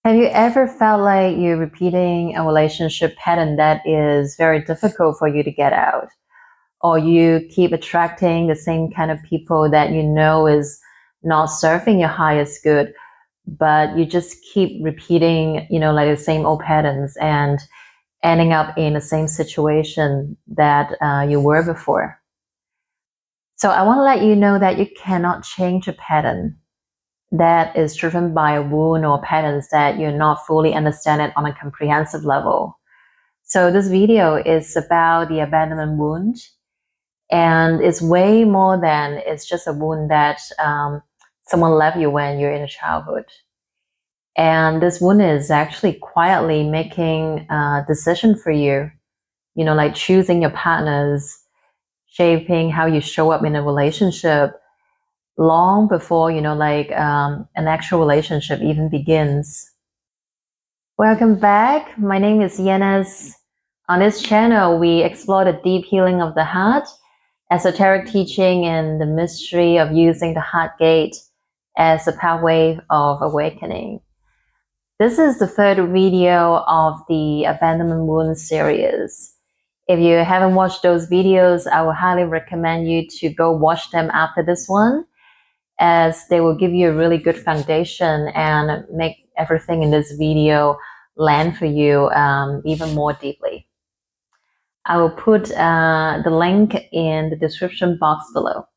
Have you ever felt like you're repeating a relationship pattern that is very difficult for you to get out? Or you keep attracting the same kind of people that you know is not serving your highest good, but you just keep repeating, like the same old patterns and ending up in the same situation that you were before? So I want to let you know that you cannot change a pattern that is driven by a wound or patterns that you're not fully understanding on a comprehensive level. So this video is about the abandonment wound, and it's way more than it's just a wound that someone left you when you're in childhood. And this wound is actually quietly making a decision for you, like choosing your partners, shaping how you show up in a relationship long before, an actual relationship even begins. Welcome back. My name is Yennis. On this channel, we explore the deep healing of the heart, esoteric teaching, and the mystery of using the HeartGate as a pathway of awakening. This is the third video of the Abandonment Wound series. If you haven't watched those videos, I would highly recommend you to go watch them after this one, as they will give you a really good foundation and make everything in this video land for you even more deeply. I will put the link in the description box below.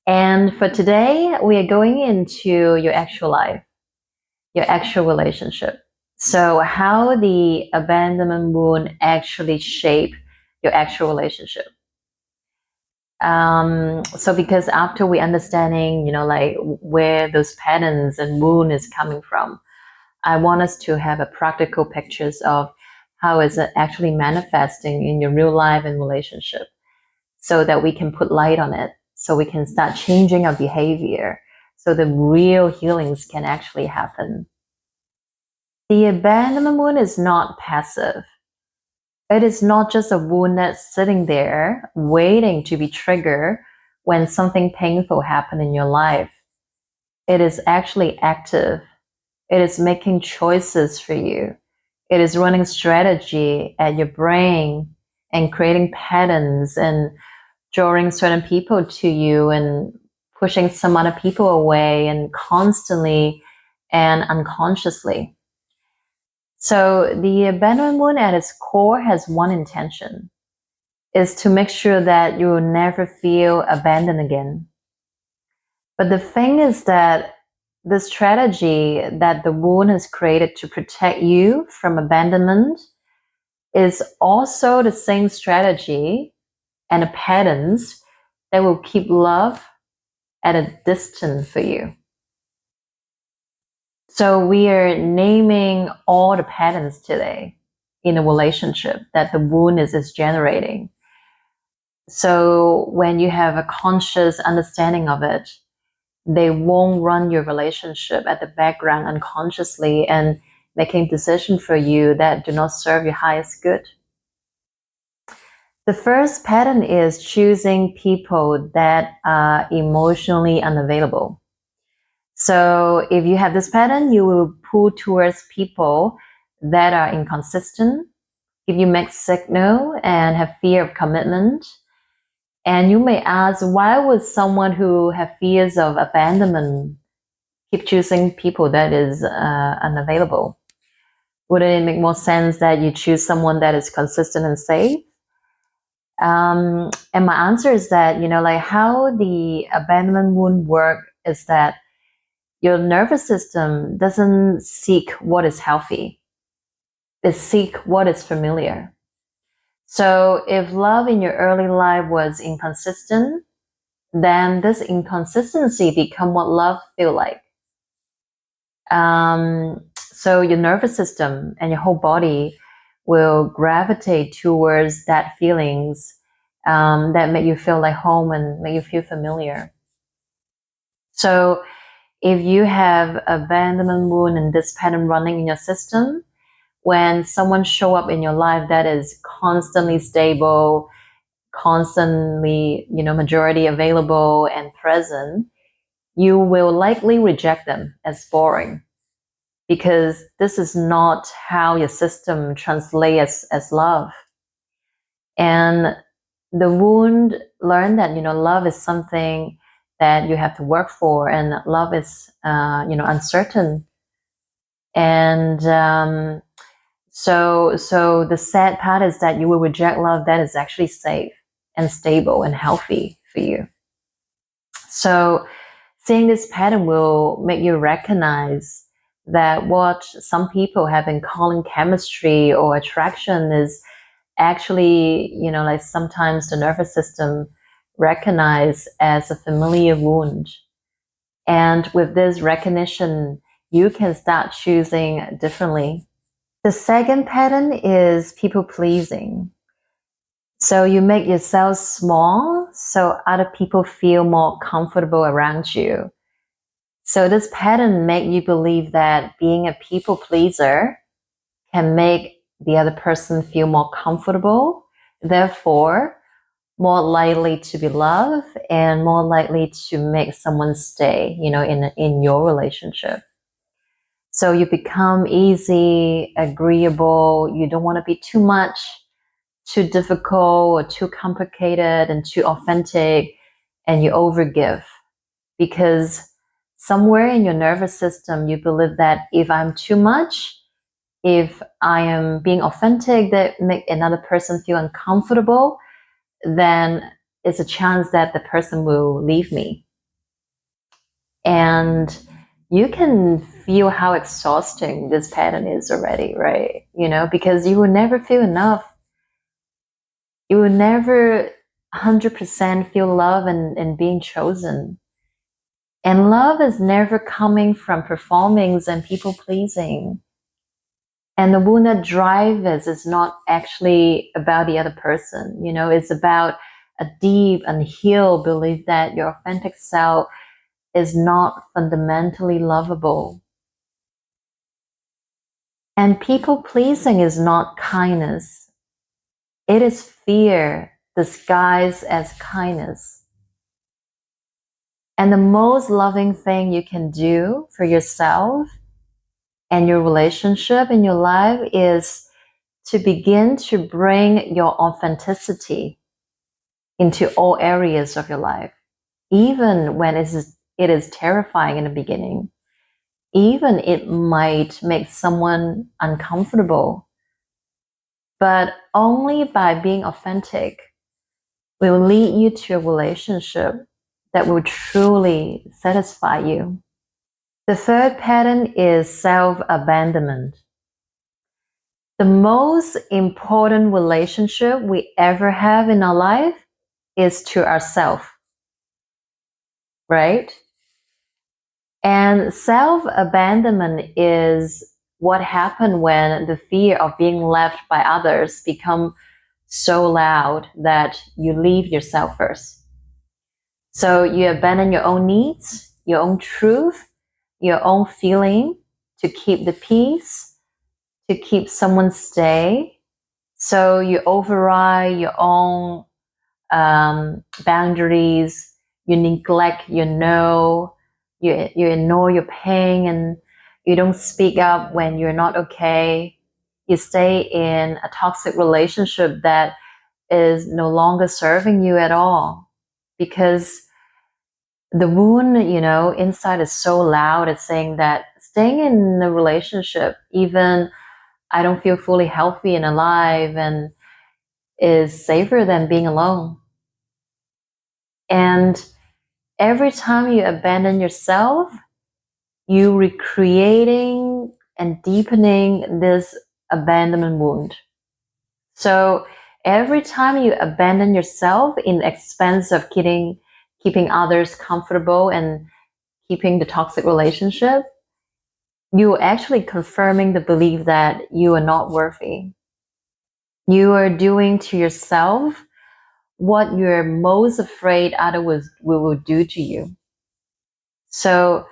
And for today, we are going into your actual life, your actual relationship. So how the abandonment wound actually shape your actual relationship. So because after we understanding, like where those patterns and wound is coming from, I want us to have a practical pictures of how is it actually manifesting in your real life and relationship, so that we can put light on it, so we can start changing our behavior, so the real healings can actually happen. The abandonment wound is not passive. It is not just a wound that's sitting there waiting to be triggered when something painful happened in your life. It is actually active. It is making choices for you. It is running strategy at your brain and creating patterns and drawing certain people to you and pushing some other people away, and constantly and unconsciously. So the abandonment wound at its core has one intention, is to make sure that you will never feel abandoned again. But the thing is that the strategy that the wound has created to protect you from abandonment is also the same strategy and the patterns that will keep love at a distance for you. So we are naming all the patterns today in a relationship that the wound is generating. So when you have a conscious understanding of it, they won't run your relationship at the background unconsciously and making decisions for you that do not serve your highest good. The first pattern is choosing people that are emotionally unavailable. So if you have this pattern, you will pull towards people that are inconsistent, give you mixed signal, and have fear of commitment. And you may ask, why would someone who have fears of abandonment keep choosing people that is unavailable? Wouldn't it make more sense that you choose someone that is consistent and safe? And my answer is that, like how the abandonment wound work is that your nervous system doesn't seek what is healthy. It seek what is familiar. So if love in your early life was inconsistent, then this inconsistency become what love feel like. So your nervous system and your whole body will gravitate towards that feelings that make you feel like home and make you feel familiar. So if you have abandonment wound and this pattern running in your system, when someone show up in your life that is constantly stable, constantly, majority available and present, you will likely reject them as boring, because this is not how your system translates as love. And the wound learned that, love is something that you have to work for, and love is, uncertain. And so the sad part is that you will reject love that is actually safe and stable and healthy for you. So seeing this pattern will make you recognize that what some people have been calling chemistry or attraction is actually, like sometimes the nervous system recognize as a familiar wound. And with this recognition, you can start choosing differently. The second pattern is people pleasing. So you make yourself small so other people feel more comfortable around you. So this pattern make you believe that being a people pleaser can make the other person feel more comfortable, therefore more likely to be loved and more likely to make someone stay, in your relationship. So you become easy, agreeable, you don't want to be too much, too difficult or too complicated and too authentic, and you overgive because somewhere in your nervous system you believe that if I'm too much, if I am being authentic that make another person feel uncomfortable, then it's a chance that the person will leave me. And you can feel how exhausting this pattern is already, right? Because you will never feel enough. You will never 100% feel love and being chosen. And love is never coming from performings and people pleasing. And the wound that drives us is not actually about the other person. It's about a deep and healed belief that your authentic self is not fundamentally lovable. And people pleasing is not kindness. It is fear disguised as kindness. And the most loving thing you can do for yourself and your relationship in your life is to begin to bring your authenticity into all areas of your life, even when it is terrifying in the beginning. Even it might make someone uncomfortable, but only by being authentic will lead you to a relationship that will truly satisfy you. The third pattern is self-abandonment. The most important relationship we ever have in our life is to ourselves, right? And self-abandonment is what happens when the fear of being left by others become so loud that you leave yourself first. So you abandon your own needs, your own truth, your own feeling to keep the peace, to keep someone stay. So you override your own boundaries, you neglect your no, you ignore your pain, and you don't speak up when you're not okay. You stay in a toxic relationship that is no longer serving you at all because the wound, inside is so loud. It's saying that staying in a relationship, even I don't feel fully healthy and alive, and is safer than being alone. And every time you abandon yourself, you recreating and deepening this abandonment wound. So every time you abandon yourself in the expense of keeping others comfortable and keeping the toxic relationship, you are actually confirming the belief that you are not worthy. You are doing to yourself what you're most afraid others will do to you. So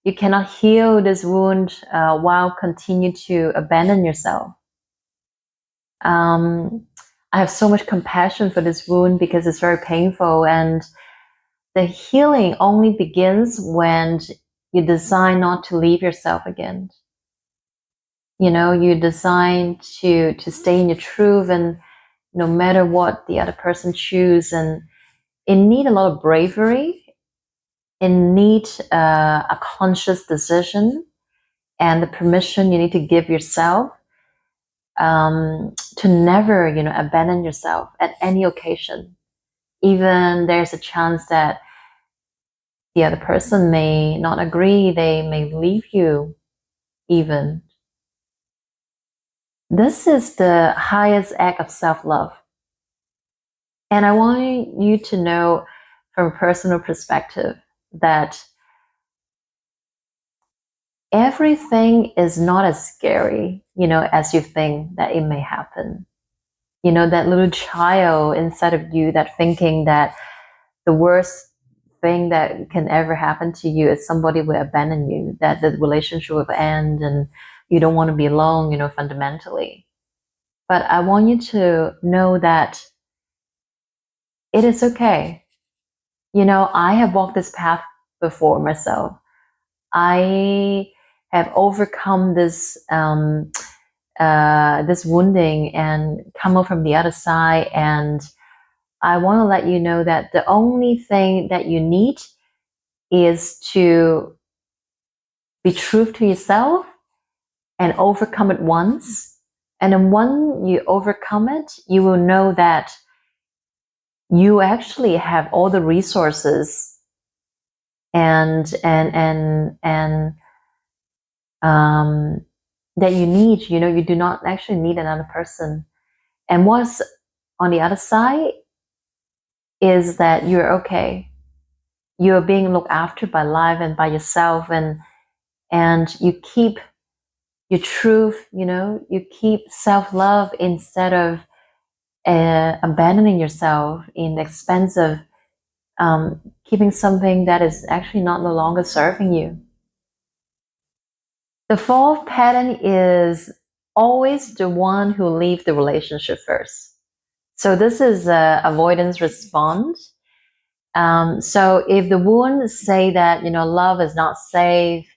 you cannot heal this wound while continue to abandon yourself. I have so much compassion for this wound because it's very painful, and the healing only begins when you decide not to leave yourself again. you're designed to stay in your truth, and no matter what the other person choose, and it need a lot of bravery. It need a conscious decision and the permission you need to give yourself to never, abandon yourself at any occasion. Even there's a chance that the other person may not agree, they may leave you even. This is the highest act of self-love. And I want you to know from a personal perspective that everything is not as scary, as you think that it may happen. That little child inside of you that thinking that the worst thing that can ever happen to you is somebody will abandon you, that the relationship will end and you don't want to be alone, fundamentally. But I want you to know that it is okay. I have walked this path before myself. I have overcome this this wounding and come out from the other side. And I want to let you know that the only thing that you need is to be true to yourself and overcome it once. And then when you overcome it, you will know that you actually have all the resources and that you need. You do not actually need another person. And what's on the other side is that you're okay. You're being looked after by life and by yourself, and you keep your truth. You keep self-love instead of abandoning yourself in the expense of keeping something that is actually no longer serving you. The fourth pattern is always the one who leaves the relationship first. So this is a avoidance response. So if the wound say that, love is not safe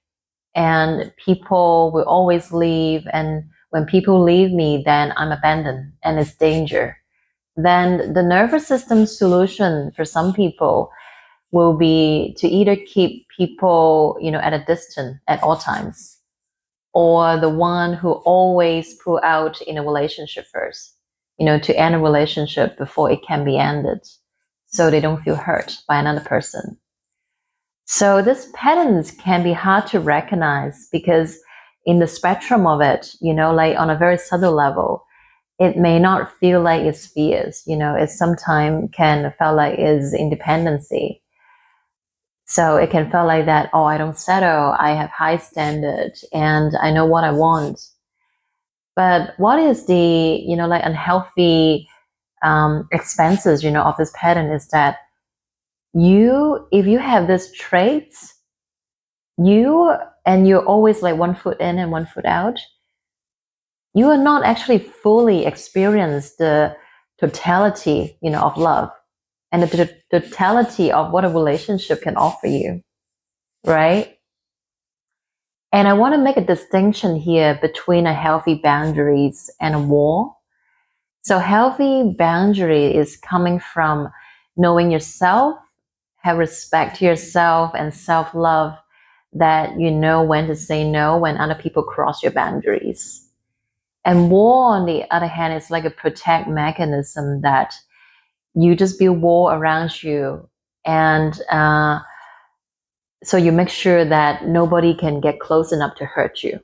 and people will always leave, and when people leave me, then I'm abandoned and it's danger, then the nervous system solution for some people will be to either keep people, at a distance at all times, or the one who always pull out in a relationship first, to end a relationship before it can be ended, so they don't feel hurt by another person. So these patterns can be hard to recognize because in the spectrum of it, like on a very subtle level, it may not feel like it's fierce, it sometimes can feel like it's independency. So it can feel like that, oh, I don't settle, I have high standard, and I know what I want. But what is the, like unhealthy expenses, of this pattern is that if you have these traits, you're always like one foot in and one foot out, you are not actually fully experience the totality, of love and the totality of what a relationship can offer you, right? And I want to make a distinction here between a healthy boundaries and a wall. So healthy boundary is coming from knowing yourself, have respect to yourself and self-love, that you know when to say no when other people cross your boundaries. And wall, on the other hand, is like a protect mechanism that you just build wall around you, and so you make sure that nobody can get close enough to hurt you.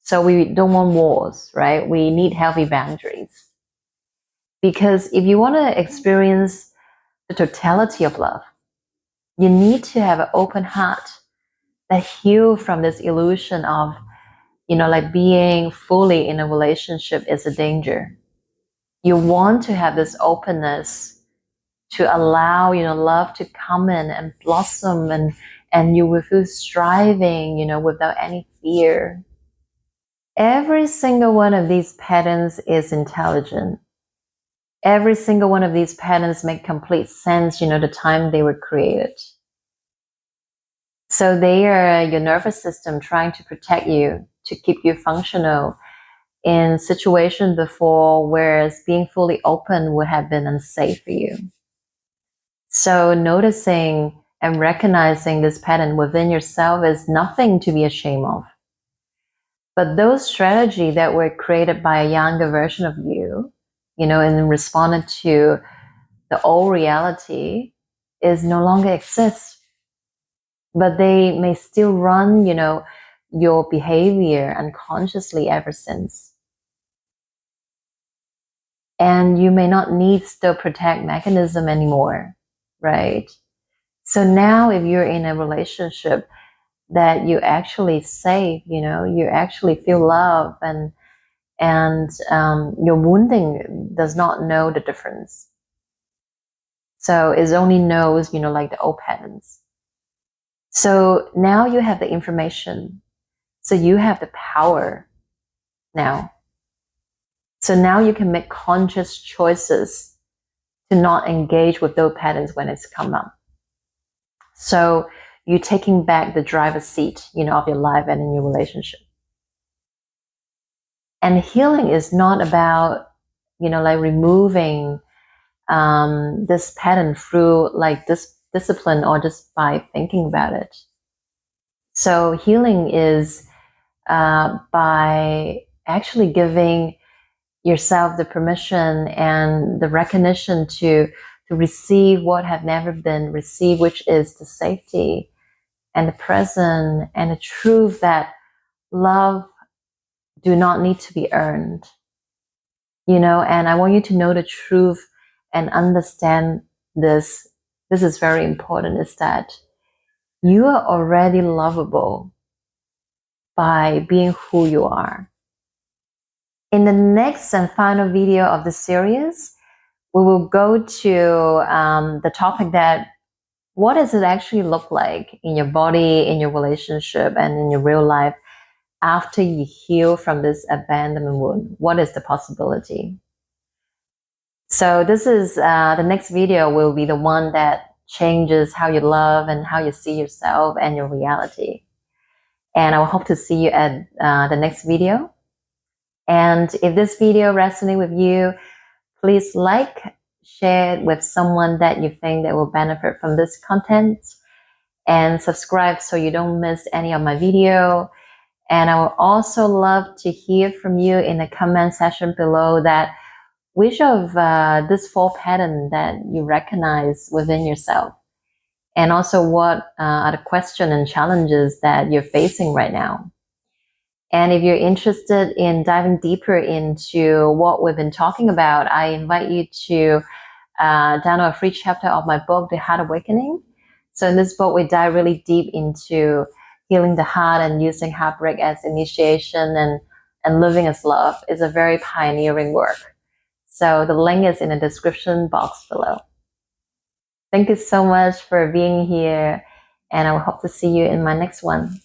So we don't want walls, right? We need healthy boundaries. Because if you want to experience the totality of love, you need to have an open heart that heal from this illusion of, like being fully in a relationship is a danger. You want to have this openness to allow, love to come in and blossom, and you will feel striving, without any fear. Every single one of these patterns is intelligent. Every single one of these patterns make complete sense, the time they were created. So they are your nervous system trying to protect you, to keep you functional in situations before, whereas being fully open would have been unsafe for you. So noticing and recognizing this pattern within yourself is nothing to be ashamed of. But those strategies that were created by a younger version of you, and responded to the old reality, is no longer exist. But they may still run, your behavior unconsciously ever since. And you may not need still protect mechanism anymore, right? So now if you're in a relationship that you actually safe, you actually feel love, and your wounding does not know the difference. So it only knows, like the old patterns. So now you have the information. So you have the power now. So now you can make conscious choices to not engage with those patterns when it's come up. So you're taking back the driver's seat, of your life and in your relationship. And healing is not about, like removing this pattern through like this discipline or just by thinking about it. So healing is by actually giving yourself the permission and the recognition to receive what have never been received, which is the safety and the present and the truth that love do not need to be earned. And I want you to know the truth and understand this. This is very important, is that you are already lovable by being who you are. In the next and final video of the series, we will go to the topic that what does it actually look like in your body, in your relationship, and in your real life after you heal from this abandonment wound? What is the possibility? So this is the next video will be the one that changes how you love and how you see yourself and your reality. And I will hope to see you at the next video. And if this video resonates with you, please like, share it with someone that you think that will benefit from this content, and subscribe so you don't miss any of my video. And I would also love to hear from you in the comment section below that which of this 4 pattern that you recognize within yourself, and also what are the questions and challenges that you're facing right now. And if you're interested in diving deeper into what we've been talking about, I invite you to download a free chapter of my book, The Heart Awakening. So in this book, we dive really deep into healing the heart and using heartbreak as initiation and living as love. Is a very pioneering work. So the link is in the description box below. Thank you so much for being here, and I will hope to see you in my next one.